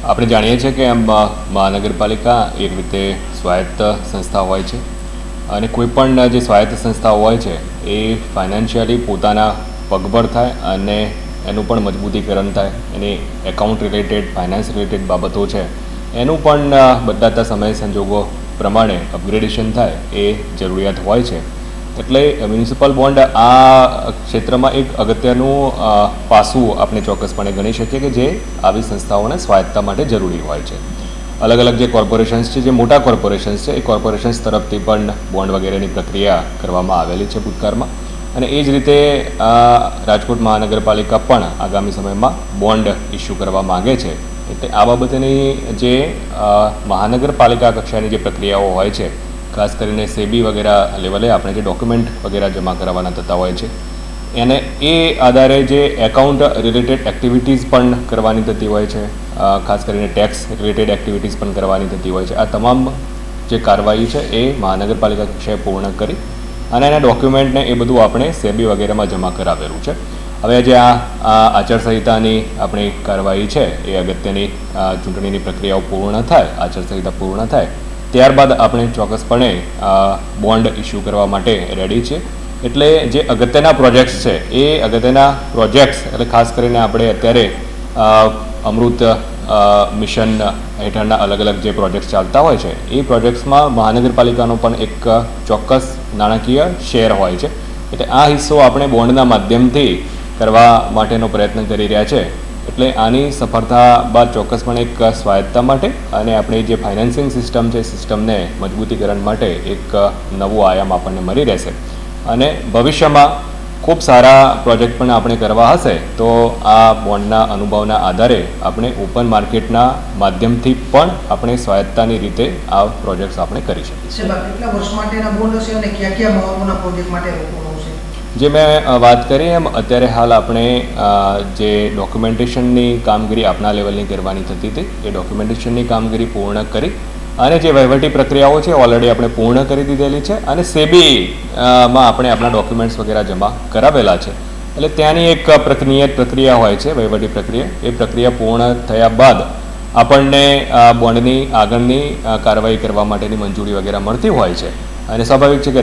આપણે જાણીએ છીએ કે મહાનગરપાલિકા એક રીતે સ્વાયત્ત સંસ્થા હોય છે અને કોઈપણ જે સ્વાયત્ત સંસ્થાઓ હોય છે એ ફાઇનાન્શિયલી પોતાના પગભર થાય અને એનું પણ મજબૂતીકરણ થાય, એની એકાઉન્ટ રિલેટેડ ફાઇનાન્સ રિલેટેડ બાબતો છે એનું પણ બદલાતા સમય સંજોગો પ્રમાણે અપગ્રેડેશન થાય એ જરૂરિયાત હોય છે. એટલે મ્યુનિસિપલ બોન્ડ આ ક્ષેત્રમાં એક અગત્યનું પાસું આપણે ચોક્કસપણે ગણી શકીએ કે જે આવી સંસ્થાઓને સ્વાયત્તતા માટે જરૂરી હોય છે. અલગ અલગ જે કોર્પોરેશન્સ છે, જે મોટા કોર્પોરેશન્સ છે, એ કોર્પોરેશન્સ તરફથી પણ બોન્ડ વગેરેની પ્રક્રિયા કરવામાં આવેલી છે ભૂતકાળમાં. અને એ જ રીતે રાજકોટ મહાનગરપાલિકા પણ આગામી સમયમાં બોન્ડ ઇસ્યુ કરવા માગે છે. એટલે આ બાબતેની જે મહાનગરપાલિકા કક્ષાની જે પ્રક્રિયાઓ હોય છે, ખાસ કરીને સેબી વગેરે લેવલે આપણે જે ડોક્યુમેન્ટ વગેરે જમા કરાવવાના થતા હોય છે, એને એ આધારે જે એકાઉન્ટ રિલેટેડ એક્ટિવિટીઝ પણ કરવાની થતી હોય છે, ખાસ કરીને ટેક્સ રિલેટેડ એક્ટિવિટીઝ પણ કરવાની થતી હોય છે. આ તમામ જે કાર્યવાહી છે એ મહાનગરપાલિકા કક્ષાએ પૂર્ણ કરી અને એના ડોક્યુમેન્ટને એ બધું આપણે સેબી વગેરેમાં જમા કરાવેલું છે. હવે જે આ આચારસંહિતાની આપણી કાર્યવાહી છે એ અગત્યની ચૂંટણીની પ્રક્રિયાઓ પૂર્ણ થાય, આચારસંહિતા પૂર્ણ થાય ત્યારબાદ આપણે ચોક્કસપણે બોન્ડ ઇસ્યુ કરવા માટે રેડી છીએ. એટલે જે અગત્યના પ્રોજેક્ટ્સ છે એ અગત્યના પ્રોજેક્ટ્સ એટલે ખાસ કરીને આપણે અત્યારે અમૃત મિશન હેઠળના અલગ અલગ જે પ્રોજેક્ટ્સ ચાલતા હોય છે એ પ્રોજેક્ટ્સમાં મહાનગરપાલિકાનો પણ એક ચોક્કસ નાણાકીય શેર હોય છે. એટલે આ હિસ્સો આપણે બોન્ડના માધ્યમથી કરવા માટેનો પ્રયત્ન કરી રહ્યા છે. એટલે આની સફળતા બાદ ચોક્કસપણે એક સ્વાયત્તતા માટે અને આપણી જે ફાઇનાન્સિંગ સિસ્ટમ છે, સિસ્ટમને મજબૂતીકરણ માટે એક નવો આયામ આપણને મળી રહેશે. અને ભવિષ્યમાં ખૂબ સારા પ્રોજેક્ટ પણ આપણે કરવા હશે તો આ બોન્ડના અનુભવના આધારે આપણે ઓપન માર્કેટના માધ્યમથી પણ આપણે સ્વાયત્તાની રીતે આ પ્રોજેક્ટ્સ આપણે કરી શકીએ. કેટલા વર્ષ માટેના બોન્ડ હશે અને કયા કયા મહત્વના પ્રોજેક્ટ માટે રોકવાનું છે? જે મેં વાત કરી એમ અત્યારે હાલ આપણે જે ડોક્યુમેન્ટેશનની કામગીરી આપના લેવલની કરવાની થતી હતી એ ડોક્યુમેન્ટેશનની કામગીરી પૂર્ણ કરી અને જે વહીવટી પ્રક્રિયાઓ છે ઓલરેડી આપણે પૂર્ણ કરી દીધેલી છે અને સેબીમાં આપણે આપણા ડોક્યુમેન્ટ્સ વગેરે જમા કરાવેલા છે. એટલે ત્યાંની એક નિયત પ્રક્રિયા હોય છે, વહીવટી પ્રક્રિયા. એ પ્રક્રિયા પૂર્ણ થયા બાદ આપણને બોન્ડની આગળની કાર્યવાહી કરવા માટેની મંજૂરી વગેરે મળતી હોય છે. અને સ્વાભાવિક છે કે